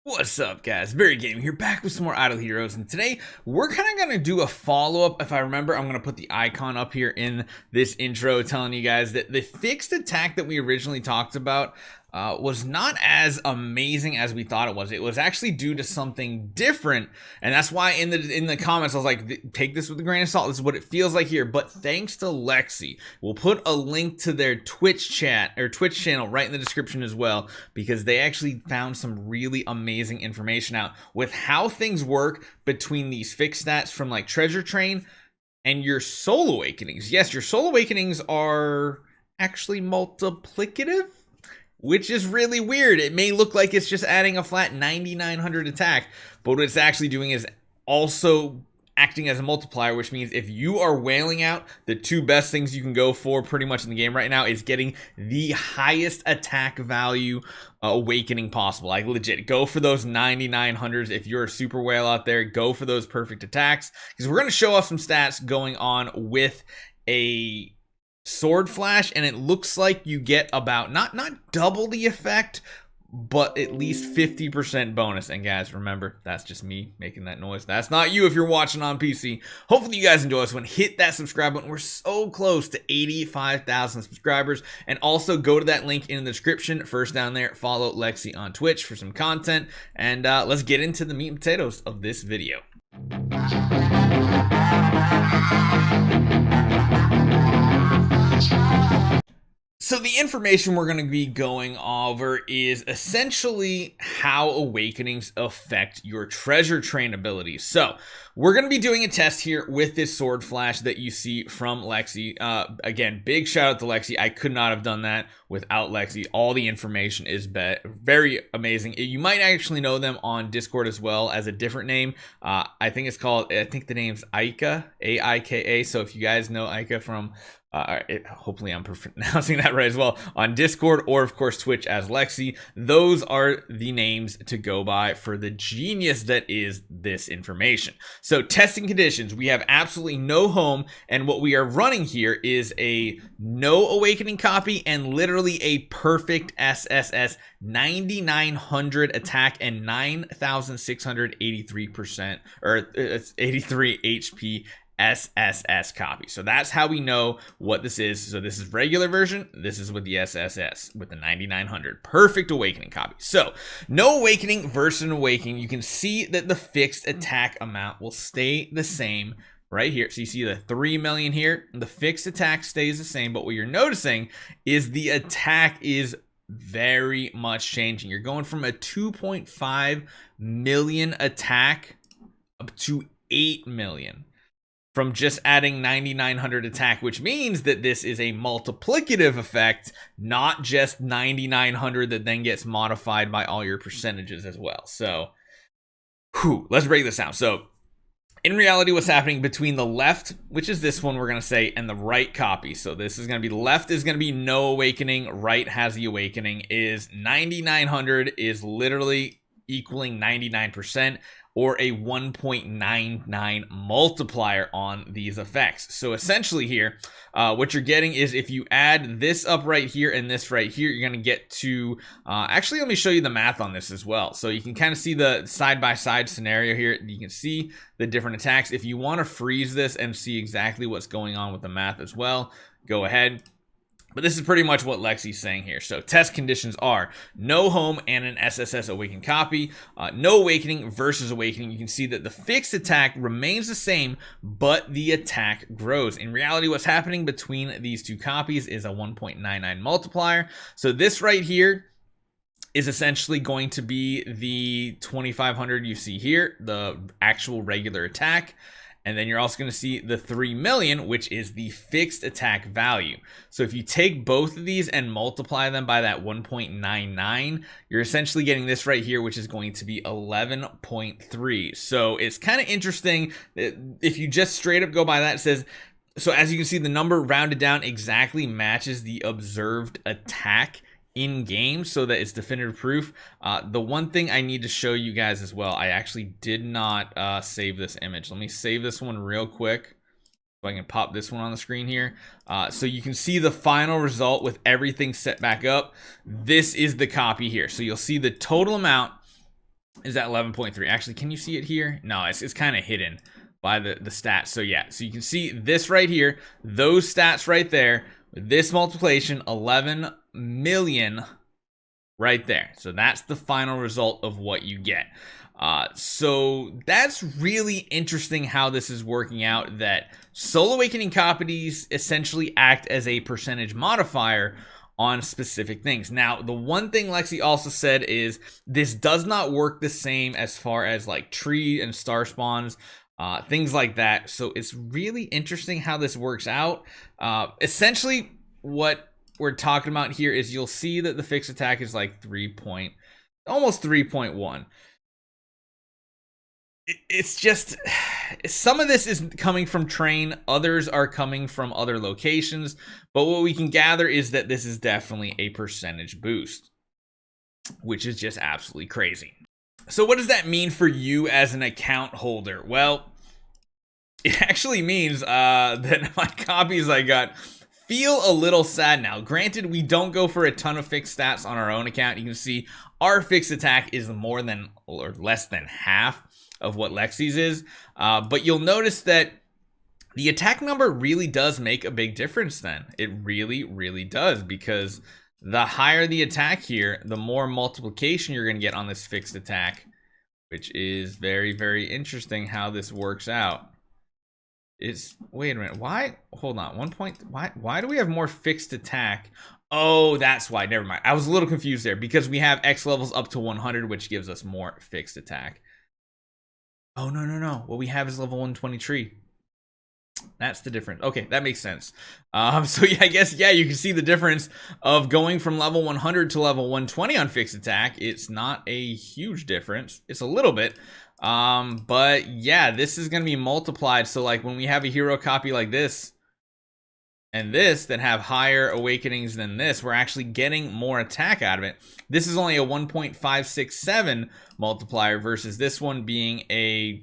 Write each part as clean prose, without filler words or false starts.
What's up, guys? Barry Gaming here, back with some more Idle Heroes, and today we're kind of going to do a follow-up. If I remember, I'm going to put the icon up here in this intro telling you guys that the fixed attack that we originally talked about was not as amazing as we thought it was. It was actually due to something different, and that's why in the comments I was like, take this with a grain of salt. This is what it feels like here. But thanks to Lexi, we'll put a link to their Twitch channel right in the description as well, because they actually found some really amazing information out with how things work between these fixed stats from like Treasure Train and your Soul Awakenings. Yes, your Soul Awakenings are actually multiplicative, which is really weird. It may look like it's just adding a flat 9,900 attack, but what it's actually doing is also acting as a multiplier, which means if you are wailing out, the two best things you can go for pretty much in the game right now is getting the highest attack value awakening possible. Like legit, go for those 9,900s. If you're a super whale out there, go for those perfect attacks, because we're going to show off some stats going on with a sword flash, and it looks like you get about not double the effect, but at least 50% bonus. And guys, remember, that's just me making that noise. That's not you if you're watching on PC. Hopefully you guys enjoy this one. Hit that subscribe button. We're so close to 85,000 subscribers. And also go to that link in the description. First down there, follow Lexi on Twitch for some content. And let's get into the meat and potatoes of this video. So the information we're going to be going over is essentially how awakenings affect your treasure train abilities. So we're going to be doing a test here with this sword flash that you see from Lexi. Again, big shout out to Lexi. I could not have done that without Lexi. All the information is very amazing. You might actually know them on Discord as well as a different name. I think the name's Aika, A-I-K-A. So if you guys know Aika from hopefully I'm pronouncing that right as well, on Discord or of course Twitch as Lexi, those are the names to go by for the genius that is this information. So testing conditions, we have absolutely no home, and what we are running here is a no awakening copy and literally a perfect SSS 9,900 attack and 9,683% or 83 HP SSS copy. So that's how we know what this is. So this is regular version. This is with the SSS with the 9,900 perfect awakening copy. So no awakening versus an awakening. You can see that the fixed attack amount will stay the same right here. So you see the 3 million here. The fixed attack stays the same, but what you're noticing is the attack is very much changing. You're going from a 2.5 million attack up to 8 million. From just adding 9,900 attack, which means that this is a multiplicative effect, not just 9,900 that then gets modified by all your percentages as well. So, let's break this down. So, in reality, what's happening between the left, which is this one we're going to say, and the right copy. So this is going to be, left is going to be no awakening, right has the awakening, is 9,900 is literally equaling 99%. Or a 1.99 multiplier on these effects. So essentially here, what you're getting is if you add this up right here and this right here, you're going to get to, actually let me show you the math on this as well. So you can kind of see the side-by-side scenario here. You can see the different attacks. If you want to freeze this and see exactly what's going on with the math as well, go ahead. But this is pretty much what Lexi's saying here. So test conditions are no home and an SSS awakened copy. No awakening versus awakening. You can see that the fixed attack remains the same, but the attack grows. In reality, what's happening between these two copies is a 1.99 multiplier. So this right here is essentially going to be the 2,500 you see here, the actual regular attack. And then you're also going to see the 3 million, which is the fixed attack value. So if you take both of these and multiply them by that 1.99, you're essentially getting this right here, which is going to be 11.3. So it's kind of interesting that if you just straight up go by that, it says, so as you can see, the number rounded down exactly matches the observed attack in game, so that it's definitive proof. The one thing I need to show you guys as well, I actually did not save this image. Let me save this one real quick so I can pop this one on the screen here. So you can see the final result with everything set back up. This is the copy here. So you'll see the total amount is at 11.3. Actually, can you see it here? No, it's kind of hidden by the stats. So yeah, so you can see this right here, those stats right there, this multiplication, 11 million right there. So that's the final result of what you get. So that's really interesting how this is working out, that Soul Awakening copies essentially act as a percentage modifier on specific things. Now, the one thing Lexi also said is this does not work the same as far as like tree and star spawns, things like that. So it's really interesting how this works out. Essentially, what we're talking about here is you'll see that the fixed attack is like almost 3.1. It's just, some of this is coming from train, others are coming from other locations, but what we can gather is that this is definitely a percentage boost, which is just absolutely crazy. So what does that mean for you as an account holder? Well, it actually means that my copies I got feel a little sad now. Granted, we don't go for a ton of fixed stats on our own account. You can see our fixed attack is more than or less than half of what Lexi's is, but you'll notice that the attack number really does make a big difference then. It really does, because the higher the attack here, the more multiplication you're going to get on this fixed attack, which is very interesting how this works out. Wait a minute, why, hold on, why do we have more fixed attack? Oh, that's why, never mind. I was a little confused there, because we have X levels up to 100, which gives us more fixed attack. Oh, no. What we have is level 120 tree. That's the difference. Okay, that makes sense. So yeah, I guess, yeah, you can see the difference of going from level 100 to level 120 on fixed attack. It's not a huge difference. It's a little bit. But yeah, this is going to be multiplied. So like when we have a hero copy like this and this that have higher awakenings than this, we're actually getting more attack out of it. This is only a 1.567 multiplier versus this one being a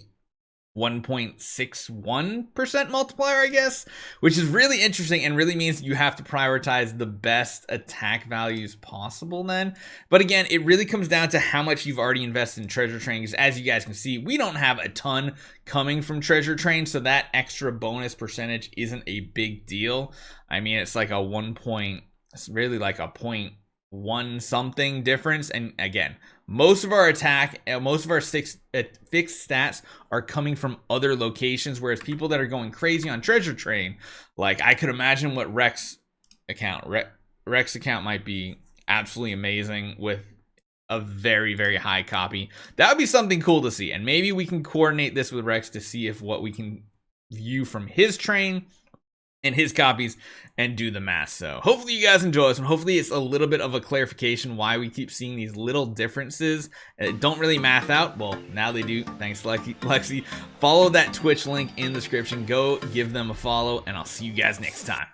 1.61% multiplier, I guess, which is really interesting and really means you have to prioritize the best attack values possible then. But again, it really comes down to how much you've already invested in treasure train, because as you guys can see, we don't have a ton coming from treasure train, so that extra bonus percentage isn't a big deal. I mean, it's like it's really like a 0.1 something difference. And again, most of our attack, most of our fixed stats are coming from other locations, whereas people that are going crazy on treasure train, like I could imagine what Rex account might be absolutely amazing with a very high copy. That would be something cool to see, and maybe we can coordinate this with Rex to see if what we can view from his train and his copies and do the math. So hopefully you guys enjoy this one. Hopefully it's a little bit of a clarification why we keep seeing these little differences that don't really math out. Well, now they do. Thanks, Lexi. Follow that Twitch link in the description. Go give them a follow, and I'll see you guys next time.